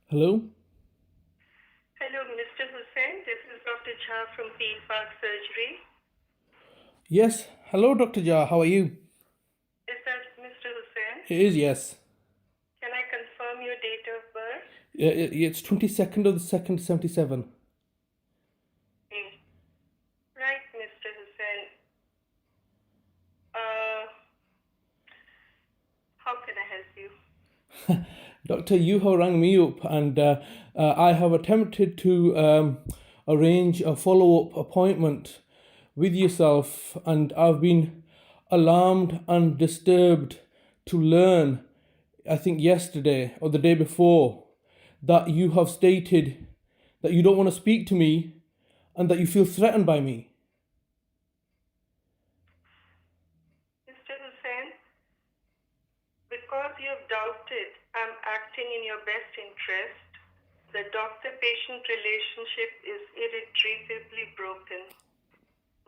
Hello? Hello, Mr. Hussain. This is Dr. Jha from 20Aug Surgery. Yes. Hello, Dr. Jha. How are you? Is that Mr. Hussain? It is, yes. Can I confirm your date of birth? It's 22nd of the 2nd, 77. Right, Mr. Hussain. How can I help you? Dr. Yuho rang me up and I have attempted to arrange a follow-up appointment with yourself, and I've been alarmed and disturbed to learn, I think yesterday or the day before, that you have stated that you don't want to speak to me and that you feel threatened by me. Mr. Hussain, because you have doubted I'm acting in your best interest, the doctor-patient relationship is irretrievably broken.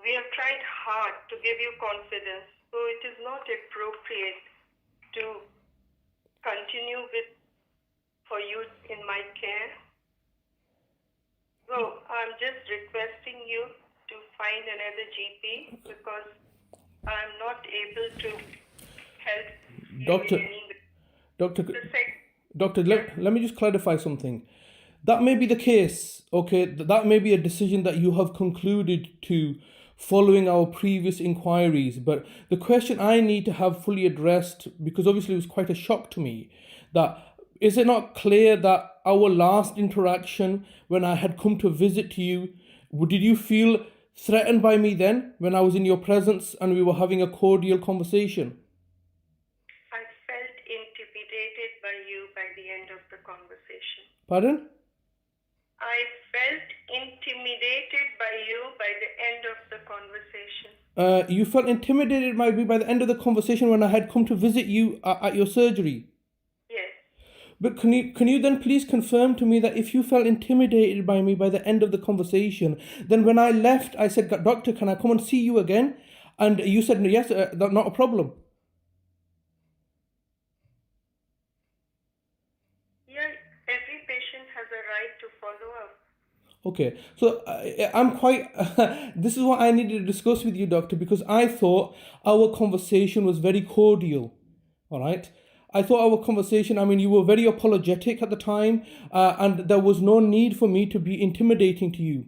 We have tried hard to give you confidence, so it is not appropriate to continue for you in my care. So I'm just requesting you to find another GP because I'm not able to help Doctor, you in any way. Doctor, let me just clarify something. That may be the case, okay? That may be a decision that you have concluded to following our previous inquiries. But the question I need to have fully addressed, because obviously it was quite a shock to me, that is it not clear that our last interaction when I had come to visit you, did you feel threatened by me then when I was in your presence and we were having a cordial conversation? I felt intimidated by you by the end of the conversation. Pardon? I felt intimidated by you by the end of the conversation. You felt intimidated by me by the end of the conversation when I had come to visit you at your surgery. Yes. But can you then please confirm to me that if you felt intimidated by me by the end of the conversation, then when I left, I said, Doctor, can I come and see you again? And you said, yes, that's not a problem. Yeah, every patient has a right to follow up. Okay, so I'm quite, this is what I needed to discuss with you, Doctor, because I thought our conversation was very cordial, all right? I thought our conversation, I mean, you were very apologetic at the time, and there was no need for me to be intimidating to you.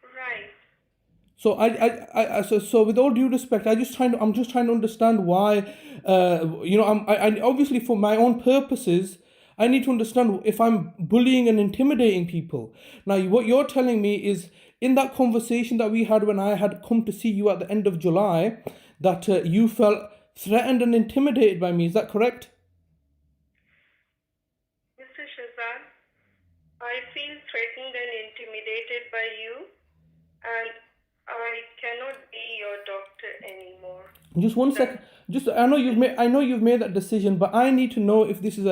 Right. So with all due respect, I'm just trying to understand why, I obviously for my own purposes, I need to understand if I'm bullying and intimidating people. Now, what you're telling me is in that conversation that we had when I had come to see you at the end of July, that you felt threatened and intimidated by me. Is that correct? Mr. Shazan, I feel threatened and intimidated by you, and I cannot be your doctor anymore. Just one second. I know you've made that decision, but I need to know if this is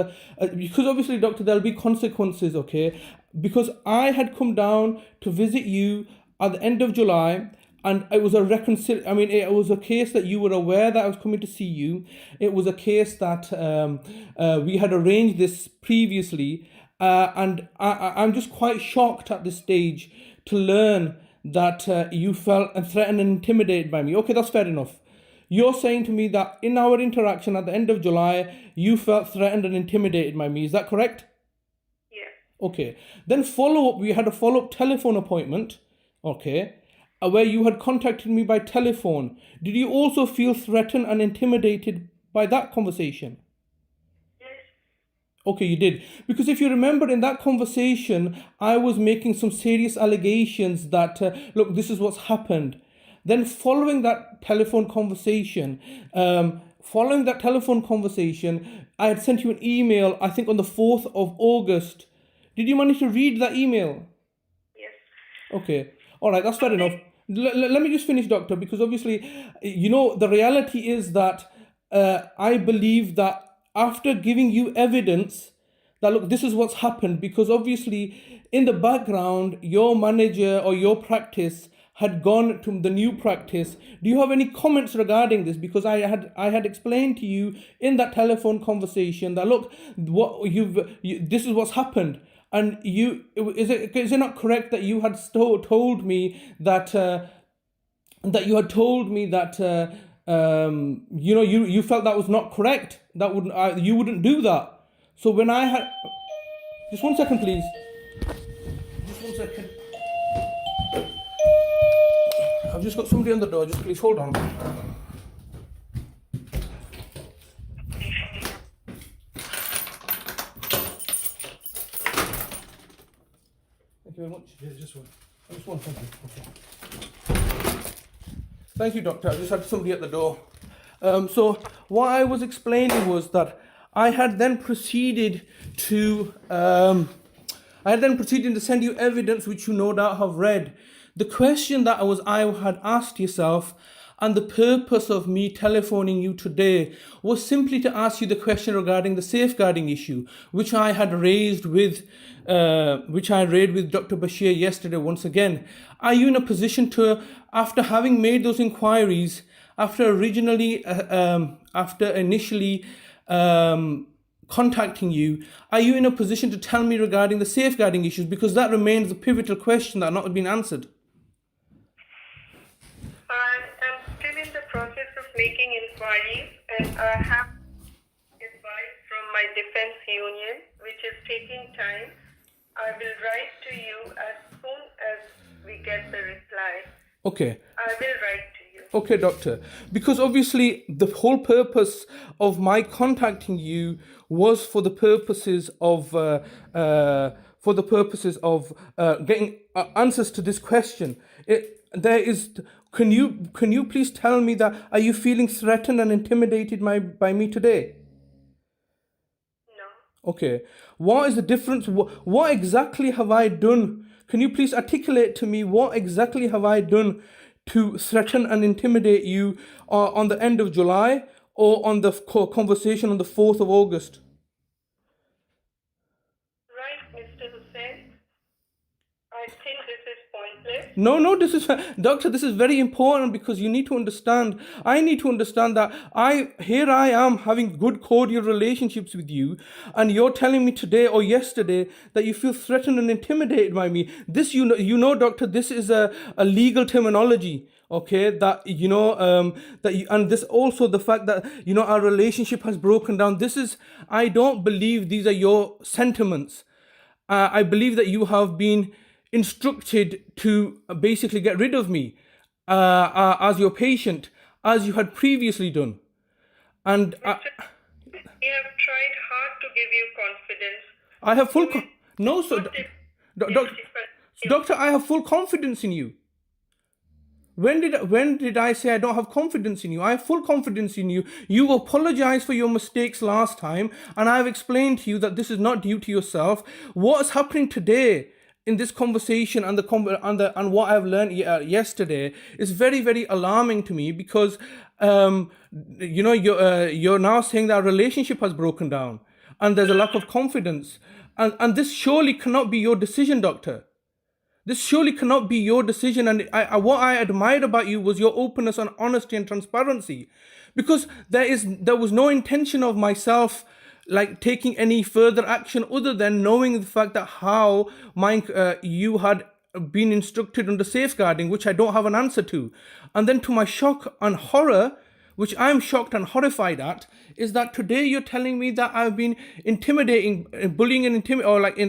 because obviously, doctor, there'll be consequences, okay? Because I had come down to visit you at the end of July, and it was it was a case that you were aware that I was coming to see you. It was a case that we had arranged this previously, and I'm just quite shocked at this stage to learn that you felt threatened and intimidated by me. Okay, that's fair enough. You're saying to me that in our interaction at the end of July, you felt threatened and intimidated by me. Is that correct? Yes. Okay. Then we had a follow-up telephone appointment, okay, where you had contacted me by telephone. Did you also feel threatened and intimidated by that conversation? Yes. Okay, you did. Because if you remember in that conversation, I was making some serious allegations that, look, this is what's happened. Then following that telephone conversation, I had sent you an email, I think on the 4th of August. Did you manage to read that email? Yes. Okay. All right, that's fair enough. Let me just finish, doctor, because obviously, the reality is that I believe that after giving you evidence that, look, this is what's happened, because obviously in the background, your manager or your practice had gone to the new practice. Do you have any comments regarding this? Because I had explained to you in that telephone conversation that look, this is what's happened, and is it not correct that you had told me that you had told me that you felt that was not correct, that you wouldn't do that. So when I had, just 1 second please, just 1 second. I've just got somebody on the door, just please hold on. Thank you very much. Yeah, just one. Just one, thank you. Okay. Thank you, doctor. I just had somebody at the door. So what I was explaining was that I had then proceeded to send you evidence which you no doubt have read. The question that I had asked yourself, and the purpose of me telephoning you today was simply to ask you the question regarding the safeguarding issue, which I had raised with Dr. Bashir yesterday once again. Are you in a position to, after having made those inquiries, after initially contacting you, are you in a position to tell me regarding the safeguarding issues? Because that remains a pivotal question that not been answered. I am still in the process of making inquiries, and I have advice from my defense union, which is taking time. I will write to you as soon as we get the reply. Okay. I will write to you. Okay, doctor. Because obviously the whole purpose of my contacting you was for the purposes of getting answers to this question. Can you please tell me that, are you feeling threatened and intimidated by me today? No. Okay. What is the difference? What exactly have I done? Can you please articulate to me what exactly have I done to threaten and intimidate you on the end of July or on the conversation on the 4th of August? Right, Mr. Hussain. I think this is pointless. No, doctor, this is very important because you need to understand, I need to understand that I am having good cordial relationships with you, and you're telling me today or yesterday that you feel threatened and intimidated by me. This, doctor, this is a legal terminology. Okay, that and this also the fact that our relationship has broken down. I don't believe these are your sentiments. I believe that you have been instructed to basically get rid of me as your patient, as you had previously done. And We have tried hard to give you confidence. I have full doctor, I have full confidence in you. When did I say I don't have confidence in you? I have full confidence in you. You apologized for your mistakes last time, and I've explained to you that this is not due to yourself. What is happening today in this conversation and what I've learned yesterday is very, very alarming to me because you're now saying that our relationship has broken down and there's a lack of confidence, and this surely cannot be your decision, doctor. This surely cannot be your decision. And what I admired about you was your openness and honesty and transparency, because there was no intention of myself like taking any further action other than knowing the fact that how you had been instructed under safeguarding, which I don't have an answer to. And then to my shock and horror, which I'm shocked and horrified at, is that today you're telling me that I've been intimidating, bullying and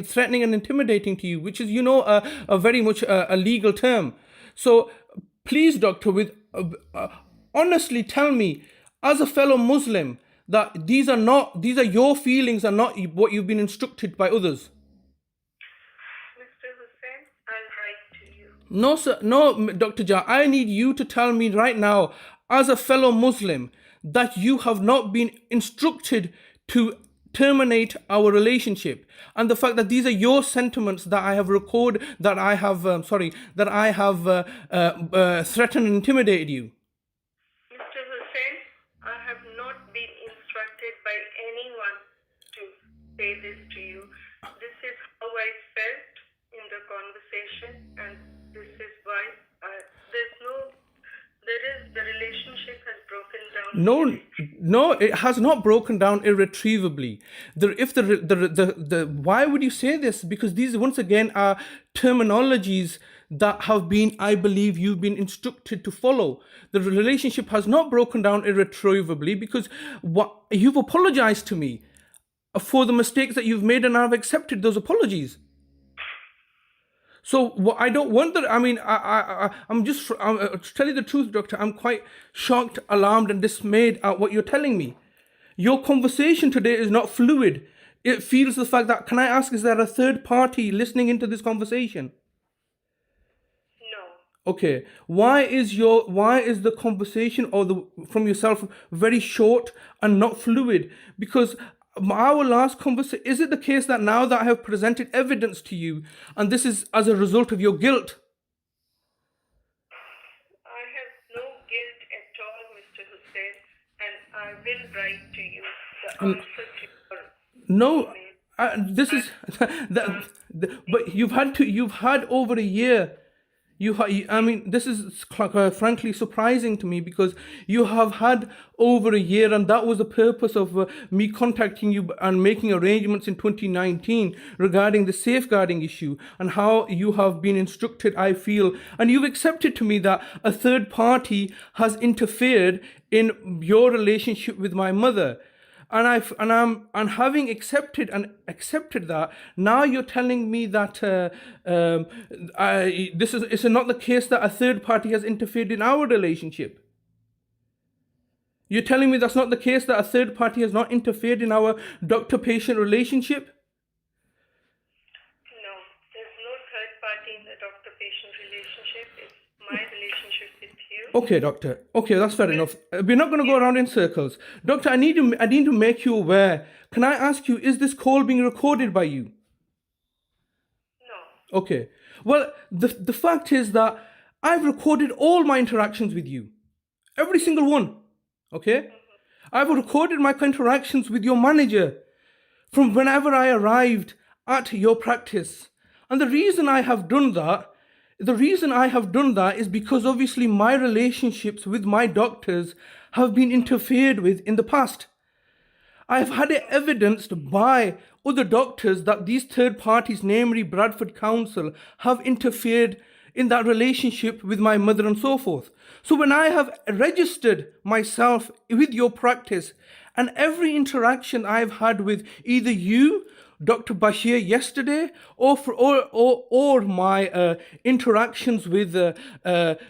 threatening and intimidating to you, which is, a very much a legal term. So please, doctor, honestly tell me, as a fellow Muslim, that these are your feelings and not what you've been instructed by others. Mr. Hussain, I'll write to you. No, sir. No, Dr. Jah. I need you to tell me right now, as a fellow Muslim, that you have not been instructed to terminate our relationship, and the fact that these are your sentiments that I have threatened and intimidated you. Mr. Hussain, I have not been instructed by anyone to say this to you. This is how I felt in the conversation, and this is why No, no, it has not broken down irretrievably. Why would you say this? Because these, once again, are terminologies that have been, I believe, you've been instructed to follow. The relationship has not broken down irretrievably because you've apologized to me for the mistakes that you've made, and I've accepted those apologies. So I don't want that. I mean, I'm to tell you the truth, doctor, I'm quite shocked, alarmed, and dismayed at what you're telling me. Your conversation today is not fluid. It feels the fact that, can I ask, is there a third party listening into this conversation? No. Okay. Why is the conversation from yourself very short and not fluid? Because our last conversation, is it the case that now that I have presented evidence to you, and this is as a result of your guilt? I have no guilt at all, Mr. Hussain, and I will write to you the answer to your No, email. this is but you've had over a year. I mean, this is frankly surprising to me, because you have had over a year, and that was the purpose of me contacting you and making arrangements in 2019 regarding the safeguarding issue, and how you have been instructed, I feel, and you've accepted to me that a third party has interfered in your relationship with my mother. And having accepted that, now you're telling me that it's not the case that a third party has interfered in our relationship. You're telling me that's not the case, that a third party has not interfered in our doctor-patient relationship? No, there's no third party in the doctor-patient relationship. It's my relationship with you. Okay, doctor. Okay, that's fair enough. We're not going to go around in circles. Doctor, I need to make you aware. Can I ask you, is this call being recorded by you? No. Okay. Well, the fact is that I've recorded all my interactions with you. Every single one. Okay? I've recorded my interactions with your manager from whenever I arrived at your practice. And the reason I have done that is because obviously my relationships with my doctors have been interfered with in the past. I've had it evidenced by other doctors that these third parties, namely Bradford Council, have interfered in that relationship with my mother and so forth. So when I have registered myself with your practice, and every interaction I've had with either you, Dr. Bashir, yesterday, or my interactions with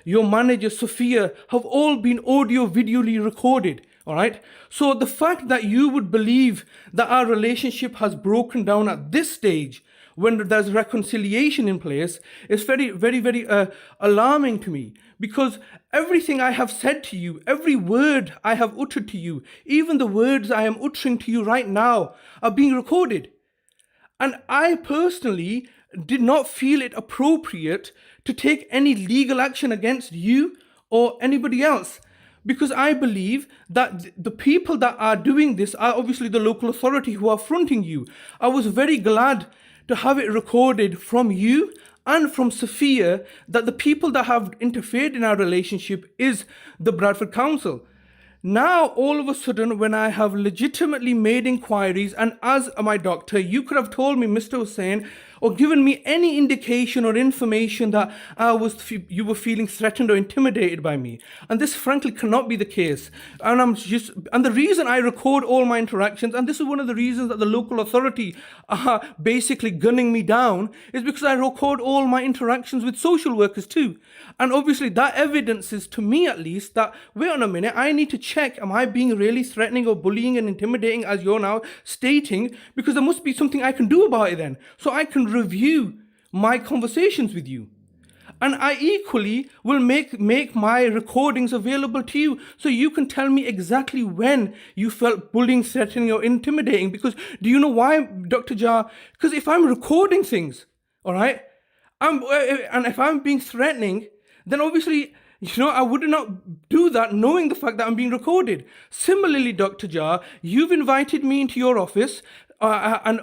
your manager Sophia, have all been audio-videoly recorded. All right. So the fact that you would believe that our relationship has broken down at this stage, when there's reconciliation in place, is very, very, very alarming to me. Because everything I have said to you, every word I have uttered to you, even the words I am uttering to you right now, are being recorded. And I personally did not feel it appropriate to take any legal action against you or anybody else, because I believe that the people that are doing this are obviously the local authority who are fronting you. I was very glad to have it recorded from you and from Sophia that the people that have interfered in our relationship is the Bradford Council. Now, all of a sudden, when I have legitimately made inquiries, and as my doctor, you could have told me, Mr. Hussain, or given me any indication or information that you were feeling threatened or intimidated by me. And this frankly cannot be the case. And the reason I record all my interactions, and this is one of the reasons that the local authority are basically gunning me down, is because I record all my interactions with social workers too. And obviously that evidences to me, at least, that, wait on a minute, I need to check, am I being really threatening or bullying and intimidating, as you're now stating? Because there must be something I can do about it then. So I can review my conversations with you. And I equally will make my recordings available to you, so you can tell me exactly when you felt bullying, threatening, or intimidating. Because do you know why, Dr. JHA? Because if I'm recording things, all right, and if I'm being threatening, then obviously, I would not do that knowing the fact that I'm being recorded. Similarly, Dr. JHA, you've invited me into your office and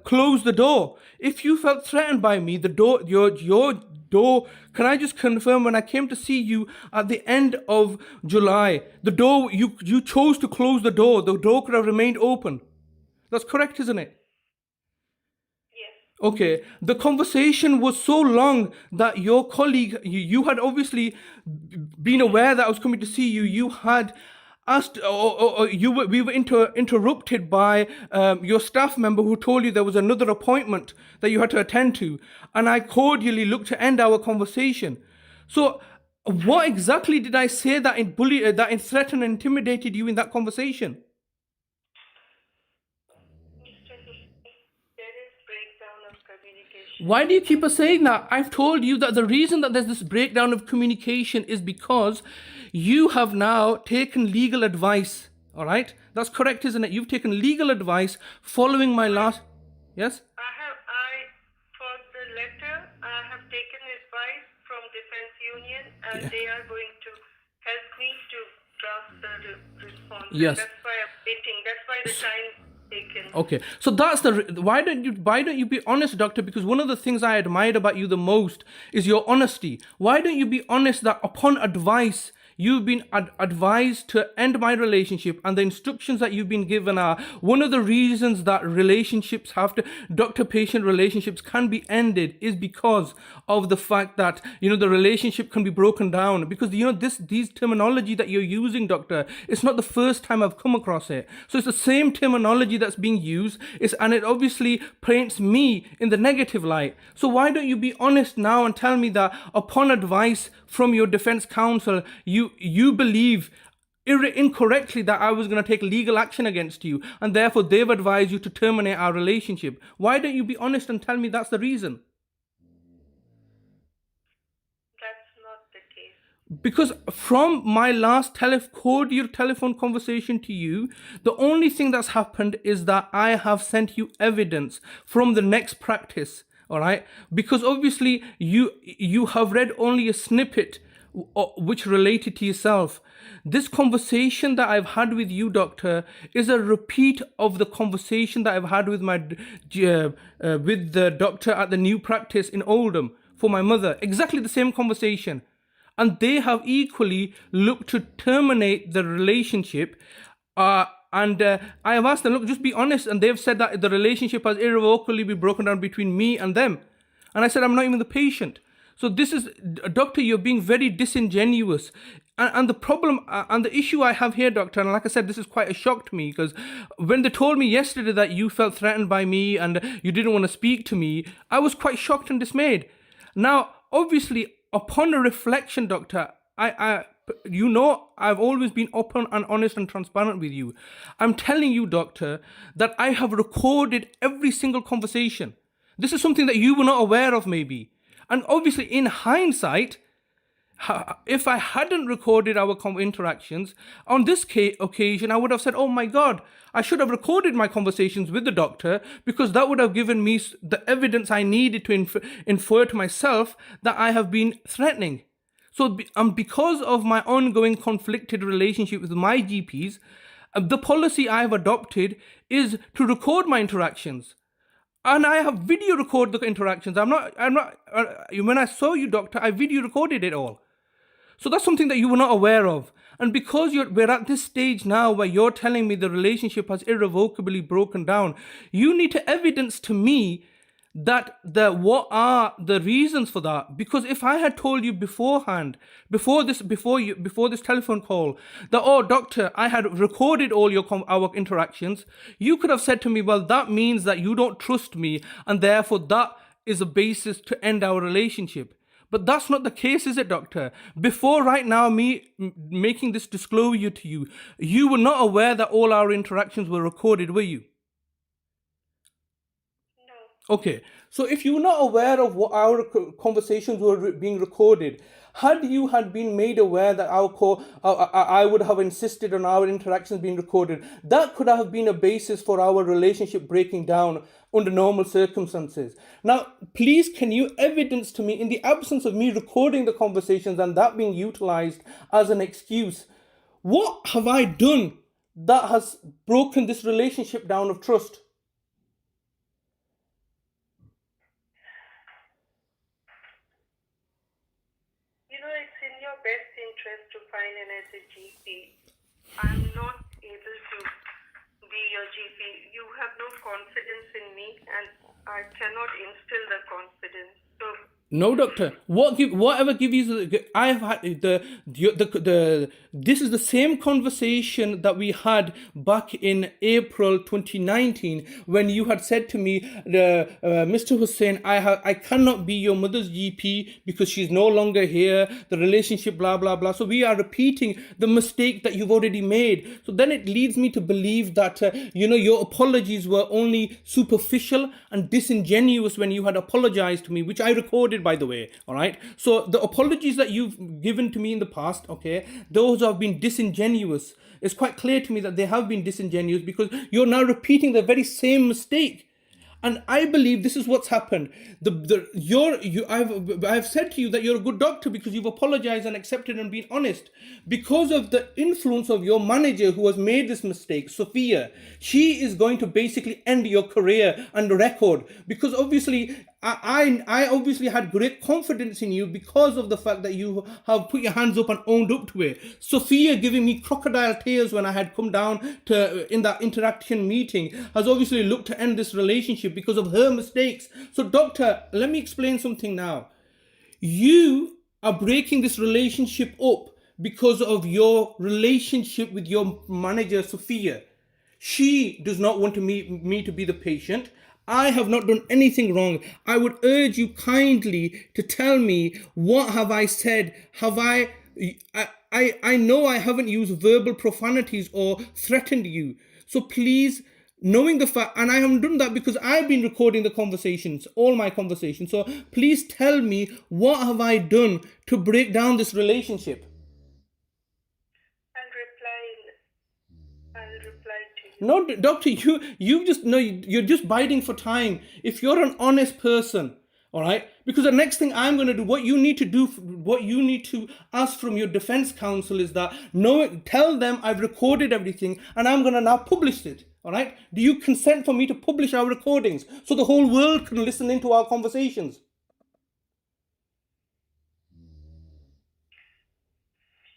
closed the door. If you felt threatened by me, the door, your door, can I just confirm, when I came to see you at the end of July, the door, you chose to close the door could have remained open. That's correct, isn't it? Yes. Okay, the conversation was so long that your colleague, you had obviously been aware that I was coming to see you. You had asked, or we were interrupted by your staff member who told you there was another appointment that you had to attend to, and I cordially looked to end our conversation. So, what exactly did I say that that threatened and intimidated you in that conversation? Mr. Hussain, there is breakdown of communication. Why do you keep saying that? I've told you that the reason that there's this breakdown of communication is because you have now taken legal advice. All right? That's correct, isn't it? You've taken legal advice following my last. Yes? For the letter, I have taken advice from Defense Union, and they are going to help me to draft the response. Yes. That's why I'm waiting. That's why the time taken. Okay, so that's why don't you be honest, doctor? Because one of the things I admired about you the most is your honesty. Why don't you be honest that upon advice you've been advised to end my relationship, and the instructions that you've been given are one of the reasons that relationships doctor-patient relationships can be ended is because of the fact that the relationship can be broken down, because these terminology that you're using, doctor, it's not the first time I've come across it. So it's the same terminology that's being used, and it obviously paints me in the negative light. So why don't you be honest now and tell me that upon advice from your defense counsel, you believe incorrectly that I was going to take legal action against you, and therefore they've advised you to terminate our relationship? Why don't you be honest and tell me that's the reason? That's not the case. Because from my last cordial telephone conversation to you, the only thing that's happened is that I have sent you evidence from the next practice. All right, because obviously you have read only a snippet which related to yourself. This conversation that I've had with you, doctor, is a repeat of the conversation that I've had with with the doctor at the new practice in Oldham for my mother. Exactly the same conversation, and they have equally looked to terminate the relationship. And I have asked them, look, just be honest. And they've said that the relationship has irrevocably been broken down between me and them. And I said, I'm not even the patient. So this is, doctor, you're being very disingenuous. And the problem and the issue I have here, doctor, and like I said, this is quite a shock to me, because when they told me yesterday that you felt threatened by me and you didn't want to speak to me, I was quite shocked and dismayed. Now, obviously, upon a reflection, doctor, I've always been open and honest and transparent with you. I'm telling you, doctor, that I have recorded every single conversation. This is something that you were not aware of, maybe. And obviously, in hindsight, if I hadn't recorded our interactions on this occasion, I would have said, oh my God, I should have recorded my conversations with the doctor, because that would have given me the evidence I needed to infer to myself that I have been threatening. So because of my ongoing conflicted relationship with my GPs, the policy I have adopted is to record my interactions. And I have video record the interactions. When I saw you, doctor, I video recorded it all. So that's something that you were not aware of. And because we're at this stage now where you're telling me the relationship has irrevocably broken down, you need to evidence to me that what are the reasons for that. Because if I had told you beforehand, before this telephone call, that, oh doctor, I had recorded all our interactions, you could have said to me, well, that means that you don't trust me, and therefore that is a basis to end our relationship. But that's not the case, is it, doctor? Before right now me making this disclosure to you, you were not aware that all our interactions were recorded, were you? Okay, so if you were not aware of what our conversations were being recorded, had you been made aware that I would have insisted on our interactions being recorded, that could have been a basis for our relationship breaking down under normal circumstances. Now, please, can you evidence to me, in the absence of me recording the conversations and that being utilized as an excuse, what have I done that has broken this relationship down of trust? fine, and as a GP, I'm not able to be your GP. You have no confidence in me, and I cannot instill the confidence. So No, doctor. Whatever give you I have had the this is the same conversation that we had back in April 2019 when you had said to me, Mr. Hussain, I cannot be your mother's GP because she's no longer here. The relationship, blah blah blah. So we are repeating the mistake that you've already made. So then it leads me to believe that your apologies were only superficial and disingenuous when you had apologized to me, which I recorded, by the way. All right, so the apologies that you've given to me in the past, okay, those have been disingenuous. It's quite clear to me that they have been disingenuous because you're now repeating the very same mistake. And I believe this is what's happened. I've said to you that you're a good doctor because you've apologized and accepted and been honest. Because of the influence of your manager who has made this mistake, Sophia, she is going to basically end your career and record. Because obviously, I obviously had great confidence in you because of the fact that you have put your hands up and owned up to it. Sophia giving me crocodile tears when I had come down to in that interaction meeting has obviously looked to end this relationship because of her mistakes. So doctor, let me explain something now. You are breaking this relationship up because of your relationship with your manager, Sophia. She does not want me to be the patient. I have not done anything wrong. I would urge you kindly to tell me, what have I said? Have I know I haven't used verbal profanities or threatened you. So please, knowing the fact, and I haven't done that because I've been recording the conversations, all my conversations. So please tell me, what have I done to break down this relationship? I'll reply to you. No, doctor, you're just biding for time. If you're an honest person, all right, because the next thing I'm going to do, what you need to ask from your defense counsel is that tell them I've recorded everything and I'm going to now publish it. All right, do you consent for me to publish our recordings so the whole world can listen into our conversations?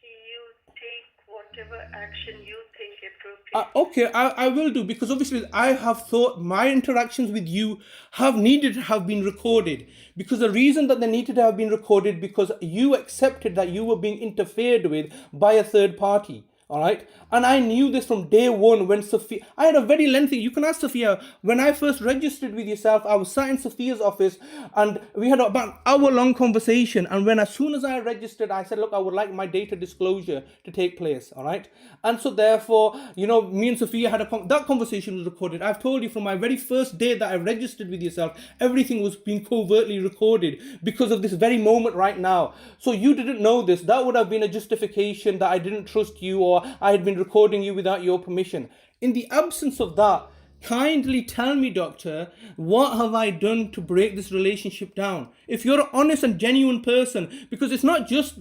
You take whatever action you think appropriate. Okay, I will do, because obviously I have thought my interactions with you have needed to have been recorded, because the reason that they needed to have been recorded because you accepted that you were being interfered with by a third party. All right, and I knew this from day one when Sophia. I had a very lengthy. You can ask Sophia. When I first registered with yourself, I was sat in Sophia's office, and we had about an hour-long conversation. And as soon as I registered, I said, "Look, I would like my data disclosure to take place." All right, and so therefore, me and Sophia had that conversation was recorded. I've told you from my very first day that I registered with yourself, everything was being covertly recorded because of this very moment right now. So you didn't know this. That would have been a justification that I didn't trust you, or I had been recording you without your permission. In the absence of that, kindly tell me, doctor, what have I done to break this relationship down? If you're an honest and genuine person, because it's not just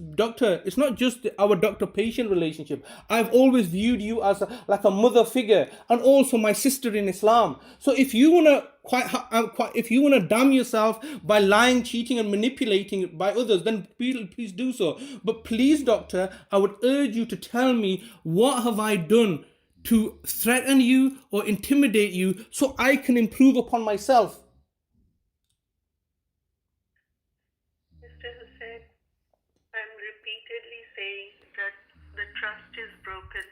our doctor-patient relationship. I've always viewed you as like a mother figure, and also my sister in Islam. So if you wanna damn yourself by lying, cheating, and manipulating by others, then please do so. But please, doctor, I would urge you to tell me, what have I done to threaten you or intimidate you so I can improve upon myself? Mr. Hussain, I'm repeatedly saying that the trust is broken.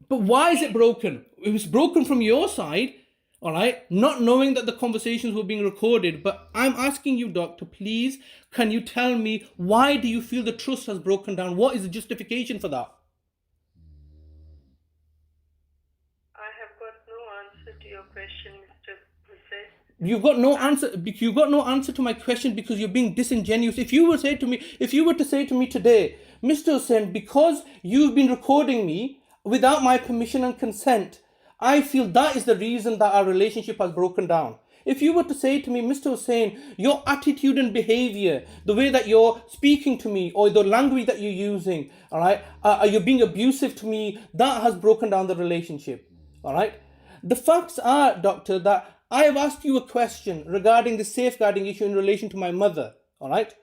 But why is it broken? It was broken from your side, all right? Not knowing that the conversations were being recorded. But I'm asking you, doctor, please, can you tell me, why do you feel the trust has broken down? What is the justification for that? Your question, Mr. Hussain. You've got no answer. You've got no answer to my question because you're being disingenuous. If you were to say to me today, Mr. Hussain, because you've been recording me without my permission and consent, I feel that is the reason that our relationship has broken down. If you were to say to me, Mr. Hussain, your attitude and behavior, the way that you're speaking to me, or the language that you're using, all right, you're being abusive to me, that has broken down the relationship, all right? The facts are, doctor, that I have asked you a question regarding the safeguarding issue in relation to my mother, all right?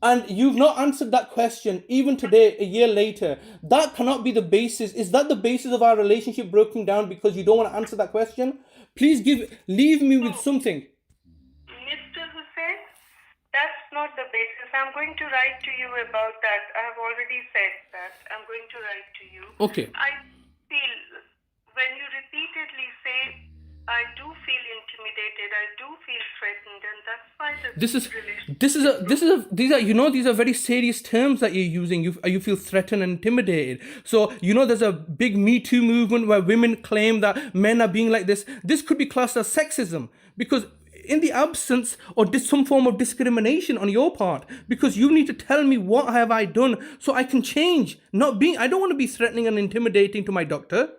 And you've not answered that question even today, a year later. That cannot be the basis. Is that the basis of our relationship broken down because you don't want to answer that question? Please leave me with something. Mr. Hussain, that's not the basis. I'm going to write to you about that. I have already said that. I'm going to write to you. Okay. I feel, when you repeatedly say, I do feel intimidated, I do feel threatened, and that's why these are very serious terms that you're using. You feel threatened and intimidated. So there's a big Me Too movement where women claim that men are being like this. This could be classed as sexism because in the absence or some form of discrimination on your part, because you need to tell me what have I done so I can change. I don't want to be threatening and intimidating to my doctor.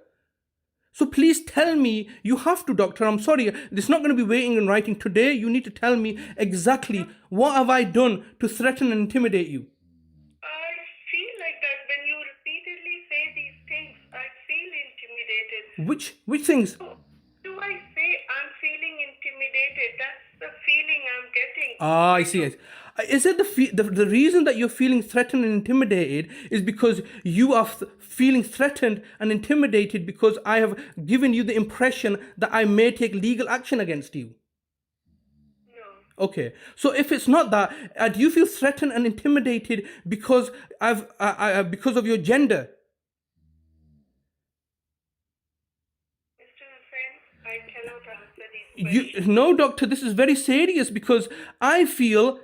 So please tell me, you have to, doctor, I'm sorry, it's not going to be waiting and writing today. You need to tell me exactly what have I done to threaten and intimidate you. I feel like that when you repeatedly say these things, I feel intimidated. Which things? Do I say I'm feeling intimidated? That's the feeling I'm getting. I see it. Is it the reason that you're feeling threatened and intimidated is because you are feeling threatened and intimidated because I have given you the impression that I may take legal action against you? No. Okay. So if it's not that, do you feel threatened and intimidated because because of your gender? Mr. Hussain, I cannot answer these questions. No, doctor, this is very serious because I feel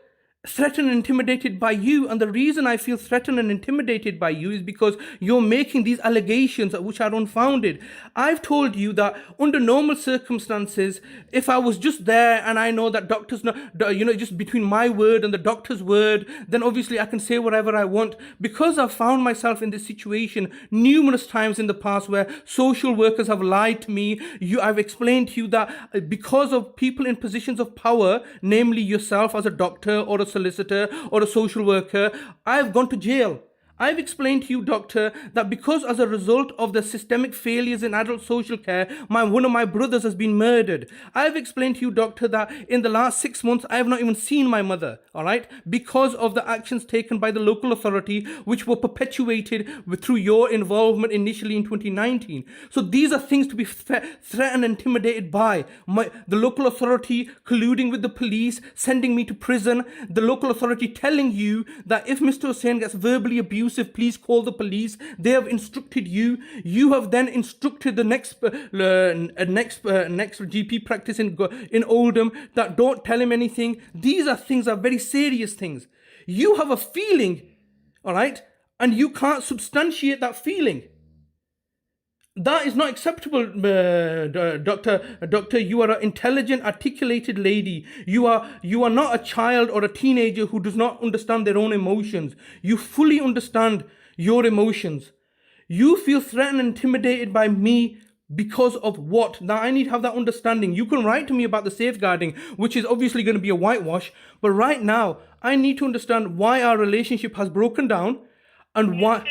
threatened and intimidated by you, and the reason I feel threatened and intimidated by you is because you're making these allegations which are unfounded. I've told you that under normal circumstances, if I was just there and I know that doctors just between my word and the doctor's word, then obviously I can say whatever I want. Because I've found myself in this situation numerous times in the past where social workers have lied to me, I've explained to you that because of people in positions of power, namely yourself as a doctor or a solicitor or a social worker, I've gone to jail. I've explained to you, doctor, that because as a result of the systemic failures in adult social care, one of my brothers has been murdered. I've explained to you, doctor, that in the last 6 months, I have not even seen my mother, all right, because of the actions taken by the local authority, which were perpetuated through your involvement initially in 2019. So these are things to be threatened and intimidated by. The local authority colluding with the police, sending me to prison, the local authority telling you that if Mr. Hussain gets verbally abused, please call the police. They have instructed you. You have then instructed the next GP practice in Oldham that don't tell him anything. These are very serious things. You have a feeling, all right, and you can't substantiate that feeling. That is not acceptable, doctor. Doctor, you are an intelligent, articulated lady. You are not a child or a teenager who does not understand their own emotions. You fully understand your emotions. You feel threatened and intimidated by me because of what? Now I need to have that understanding. You can write to me about the safeguarding, which is obviously going to be a whitewash. But right now, I need to understand why our relationship has broken down and why.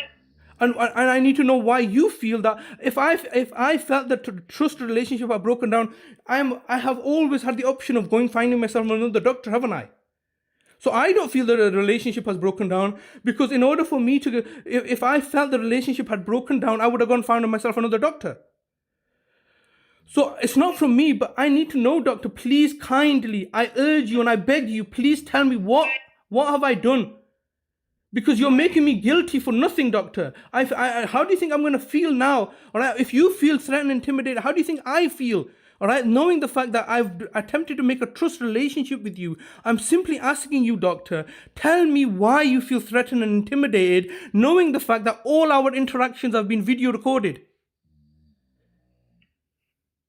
And I need to know why you feel that if I felt that trust relationship are broken down, I have always had the option of finding myself another doctor, haven't I? So I don't feel that a relationship has broken down, because in order for me to, if I felt the relationship had broken down, I would have gone and found myself another doctor. So it's not from me, but I need to know, doctor, please kindly, I urge you and I beg you, please tell me what have I done? Because you're making me guilty for nothing, doctor. How do you think I'm going to feel now? All right, if you feel threatened, intimidated, how do you think I feel? All right, knowing the fact that I've attempted to make a trust relationship with you, I'm simply asking you, doctor, tell me why you feel threatened and intimidated, knowing the fact that all our interactions have been video recorded.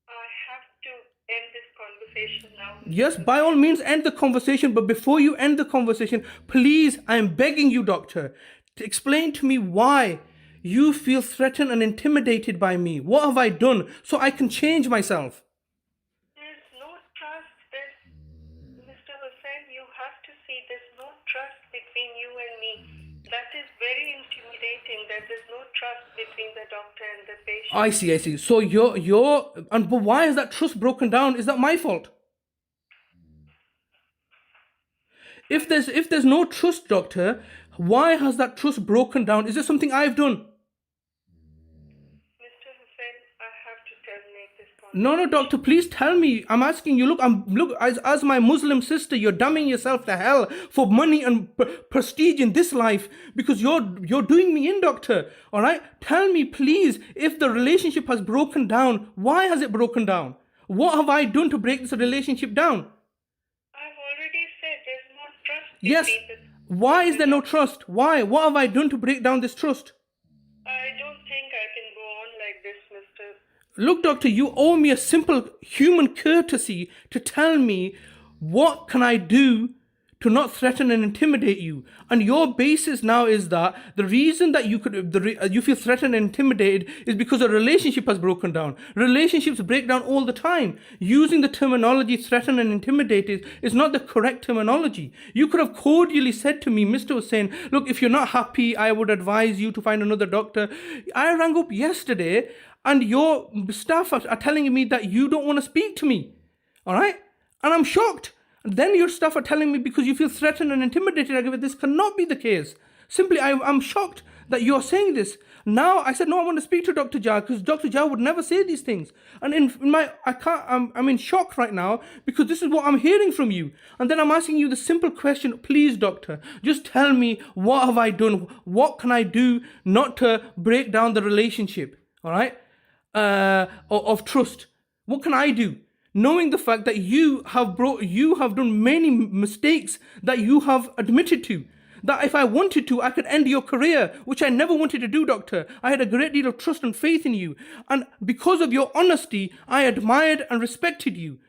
I have to end this conversation now. Yes, by all means, end the conversation. But before you end the conversation, please, I am begging you, doctor, to explain to me why you feel threatened and intimidated by me. What have I done so I can change myself? There's no trust. Mr. Hussain, you have to see there's no trust between you and me. That is very intimidating, that there's no trust between the doctor and the patient. I see. So but why is that trust broken down? Is that my fault? If there's no trust, doctor, why has that trust broken down? Is there something I've done? Mr. Hussain, I have to terminate this No, conversation. doctor, please tell me. I'm asking you. Look. As my Muslim sister, you're damning yourself to hell for money and prestige in this life because you're doing me in, doctor. All right. Tell me, please, if the relationship has broken down, why has it broken down? What have I done to break this relationship down? I've already said there's no trust Yes. between the... Why is there no trust? Why? What have I done to break down this trust? I don't think I can go on like this, Mr. Look, doctor, you owe me a simple human courtesy to tell me what can I do to not threaten and intimidate you. And your basis now is that the reason that you feel threatened and intimidated is because a relationship has broken down. Relationships break down all the time. Using the terminology threatened and intimidated is not the correct terminology. You could have cordially said to me, Mr. Hussain, look, if you're not happy, I would advise you to find another doctor. I rang up yesterday and your staff are telling me that you don't want to speak to me. All right? And I'm shocked. Then your staff are telling me because you feel threatened and intimidated. This cannot be the case. Simply, I'm shocked that you're saying this. Now, I said, no, I want to speak to Dr. Jha because Dr. Jha would never say these things. And I'm in shock right now because this is what I'm hearing from you. And then I'm asking you the simple question, please, doctor, just tell me, what have I done? What can I do not to break down the relationship, all right, of trust? What can I do? Knowing the fact that you have done many mistakes that you have admitted to. That if I wanted to, I could end your career, which I never wanted to do, doctor. I had a great deal of trust and faith in you. And because of your honesty, I admired and respected you.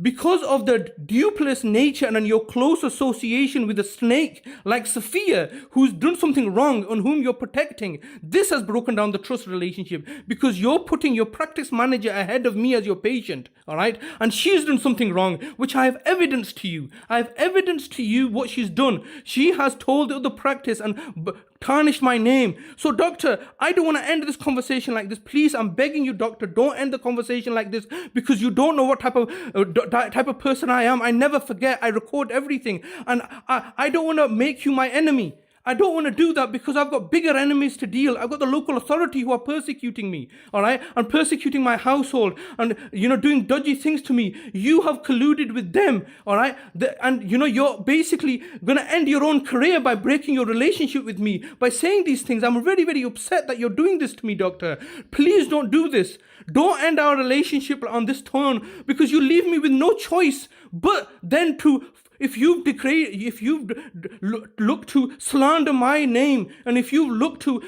Because of the duplicitous nature and your close association with a snake like Sophia, who's done something wrong, on whom you're protecting, this has broken down the trust relationship because you're putting your practice manager ahead of me as your patient, all right? And she's done something wrong, which I have evidence to you. I have evidence to you what she's done. She has told the other practice and tarnished my name. So, doctor, I don't want to end this conversation like this. Please, I'm begging you, doctor, don't end the conversation like this because you don't know what type of person I am. I never forget. I record everything. And I don't want to make you my enemy. I don't want to do that because I've got bigger enemies to deal. I've got the local authority who are persecuting me, all right, and persecuting my household and, doing dodgy things to me. You have colluded with them, all right, and, you're basically going to end your own career by breaking your relationship with me, by saying these things. I'm very, very upset that you're doing this to me, doctor. Please don't do this. Don't end our relationship on this tone because you leave me with no choice but then if you've looked to slander my name, and if you look to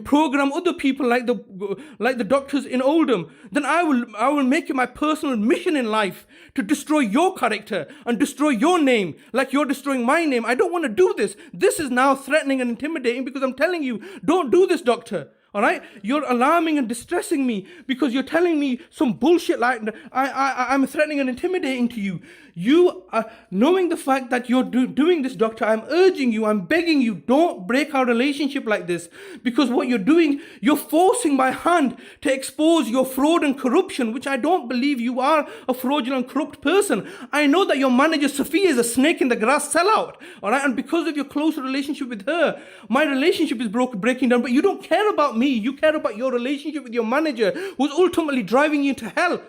program other people like the doctors in Oldham, then I will make it my personal mission in life to destroy your character and destroy your name like you're destroying my name. I don't want to do this. This is now threatening and intimidating because I'm telling you, don't do this, doctor. All right, you're alarming and distressing me because you're telling me some bullshit like I'm threatening and intimidating to you. You are knowing the fact that you're doing this, doctor. I'm urging you, I'm begging you, don't break our relationship like this because what you're doing, you're forcing my hand to expose your fraud and corruption, which I don't believe you are a fraudulent, corrupt person. I know that your manager, Sophia, is a snake in the grass sellout. All right, and because of your close relationship with her, my relationship is breaking down, but you don't care about me. You care about your relationship with your manager, who's ultimately driving you to hell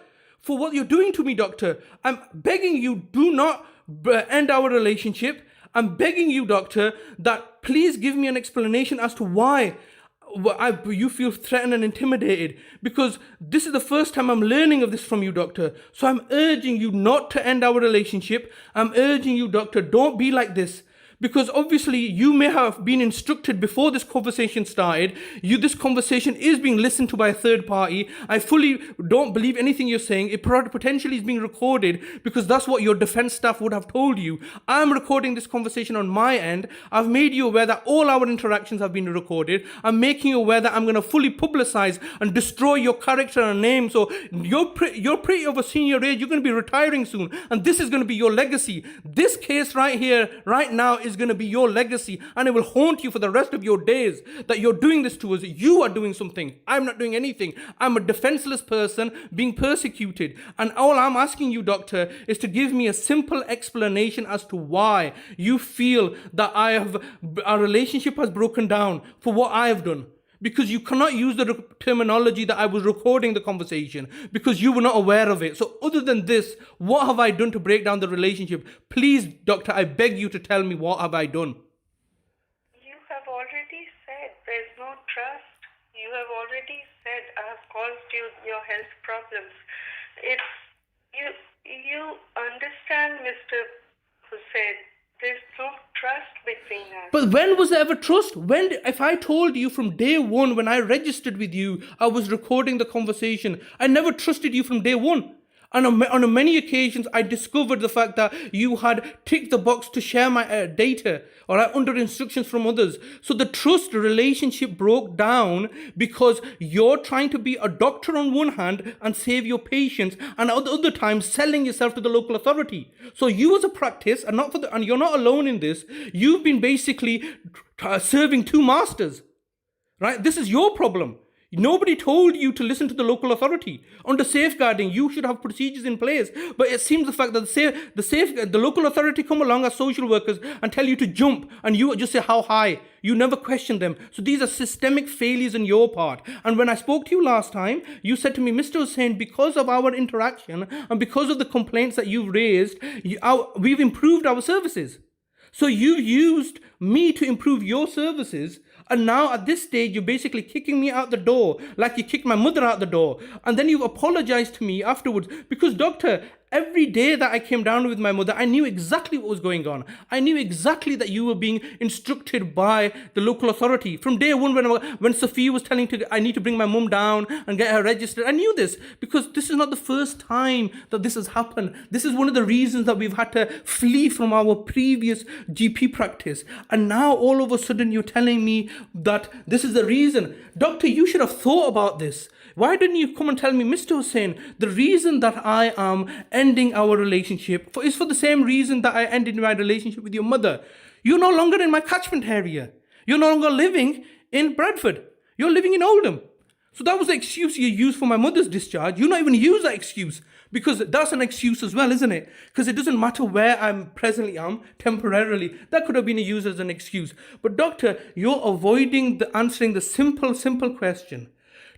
for what you're doing to me, doctor. I'm begging you, do not end our relationship. I'm begging you, doctor, that please give me an explanation as to why you feel threatened and intimidated, because this is the first time I'm learning of this from you, doctor. So I'm urging you not to end our relationship. I'm urging you, doctor, don't be like this. Because obviously you may have been instructed before this conversation started. This conversation is being listened to by a third party. I fully don't believe anything you're saying. It potentially is being recorded because that's what your defense staff would have told you. I'm recording this conversation on my end. I've made you aware that all our interactions have been recorded. I'm making you aware that I'm going to fully publicize and destroy your character and name. So you're pretty of a senior age. You're going to be retiring soon. And this is going to be your legacy. This case right here, right now, that is going to be your legacy, and it will haunt you for the rest of your days, that you're doing this to us. You are doing something. I'm not doing anything. I'm a defenseless person being persecuted. And all I'm asking you, doctor, is to give me a simple explanation as to why you feel that our relationship has broken down for what I have done. Because you cannot use the terminology that I was recording the conversation, because you were not aware of it. So other than this, what have I done to break down the relationship? Please, doctor, I beg you to tell me, what have I done? You have already said there's no trust. You have already said I have caused you your health problems. You understand, Mr. Hussain, there's no trust between us. But when was there ever trust? If I told you from day one, when I registered with you, I was recording the conversation, I never trusted you from day one. And on many occasions, I discovered the fact that you had ticked the box to share my data, all right, under instructions from others. So the trust relationship broke down because you're trying to be a doctor on one hand and save your patients, and at the other time selling yourself to the local authority. So you as a practice, and you're not alone in this, you've been basically serving two masters, right? This is your problem. Nobody told you to listen to the local authority. Under safeguarding, you should have procedures in place. But it seems the fact that the local authority come along as social workers and tell you to jump, and you just say how high. You never question them. So these are systemic failures on your part. And when I spoke to you last time, you said to me, Mr. Hussain, because of our interaction and because of the complaints that you've raised, we've improved our services. So you've used me to improve your services. And now at this stage, you're basically kicking me out the door like you kicked my mother out the door. And then you've apologized to me afterwards. Because doctor, every day that I came down with my mother, I knew exactly what was going on. I knew exactly that you were being instructed by the local authority. From day one, when Sophia was telling I need to bring my mum down and get her registered, I knew this. Because this is not the first time that this has happened. This is one of the reasons that we've had to flee from our previous GP practice. And now all of a sudden you're telling me that this is the reason. Doctor, you should have thought about this. Why didn't you come and tell me, Mr. Hussain, the reason that I am ending our relationship is for the same reason that I ended my relationship with your mother. You're no longer in my catchment area. You're no longer living in Bradford. You're living in Oldham. So that was the excuse you used for my mother's discharge. You not even use that excuse, because that's an excuse as well, isn't it? Because it doesn't matter where I'm presently temporarily. That could have been used as an excuse. But doctor, you're avoiding answering the simple question.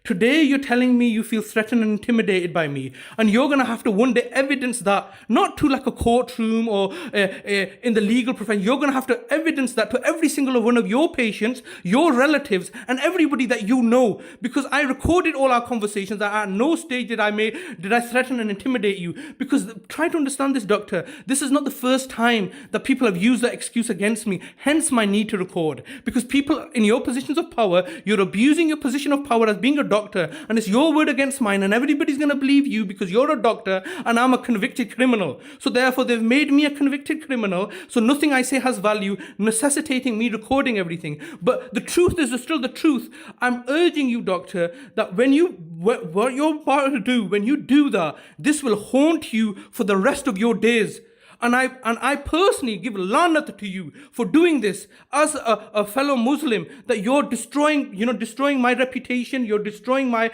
Today, you're telling me you feel threatened and intimidated by me, and you're going to have to one day evidence that, not to like a courtroom or in the legal profession. You're going to have to evidence that to every single one of your patients, your relatives, and everybody that you know, because I recorded all our conversations. That at no stage did I threaten and intimidate you. Because try to understand this, doctor. This is not the first time that people have used that excuse against me. Hence my need to record, because people in your positions of power, you're abusing your position of power as being a doctor, and it's your word against mine, and everybody's going to believe you because you're a doctor and I'm a convicted criminal. So therefore they've made me a convicted criminal, so nothing I say has value, necessitating me recording everything. But the truth is still the truth. I'm urging you, doctor, that what you're about to do, when you do that, this will haunt you for the rest of your days. And I personally give lanat to you for doing this as a fellow Muslim, that you're destroying my reputation, you're destroying my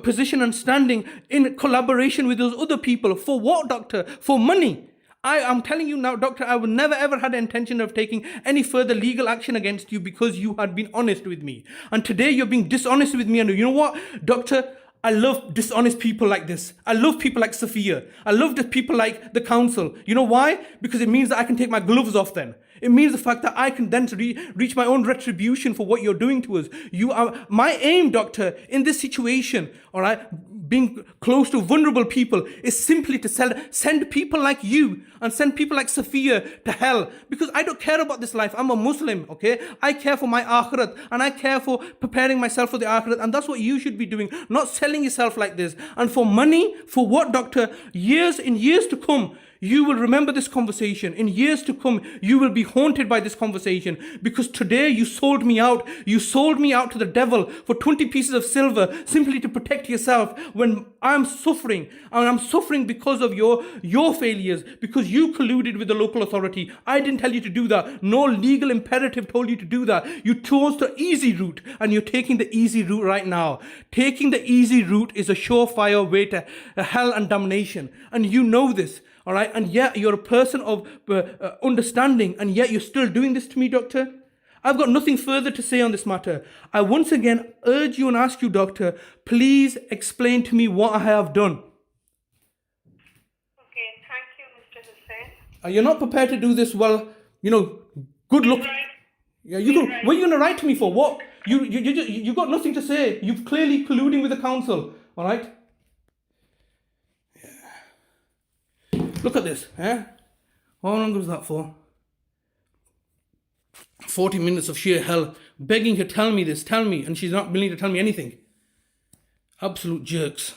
position and standing in collaboration with those other people. For what, doctor? For money. I am telling you now, doctor, I would never ever had the intention of taking any further legal action against you, because you had been honest with me. And today you're being dishonest with me. And you know what, doctor? I love dishonest people like this. I love people like Sophia. I love the people like the council. You know why? Because it means that I can take my gloves off then. It means the fact that I can then reach my own retribution for what you're doing to us. You are my aim, doctor, in this situation, all right, being close to vulnerable people, is simply to send people like you and send people like Sophia to hell. Because I don't care about this life. I'm a Muslim, okay? I care for my akhirat, and I care for preparing myself for the akhirat, and that's what you should be doing, not selling yourself like this. And for money, for what, doctor? Years to come, You will remember this conversation. In years to come, you will be haunted by this conversation, because today you sold me out. You sold me out to the devil for 20 pieces of silver simply to protect yourself when I'm suffering. And I'm suffering because of your failures, because you colluded with the local authority. I didn't tell you to do that. No legal imperative told you to do that. You chose the easy route, and you're taking the easy route right now. Taking the easy route is a surefire way to hell and damnation. And you know this, all right? And yet you're a person of understanding, and yet you're still doing this to me, doctor. I've got nothing further to say on this matter. I once again urge you and ask you, doctor, please explain to me what I have done. Okay, thank you, Mr. Hussain. You're not prepared to do this, well, good luck. Right. Yeah, what are you going to write to me for? What? You got nothing to say. You've clearly colluding with the council, all right? Yeah. Look at this, eh? How long was that for? 40 minutes of sheer hell, begging her, tell me this, tell me, and she's not willing to tell me anything. Absolute jerks.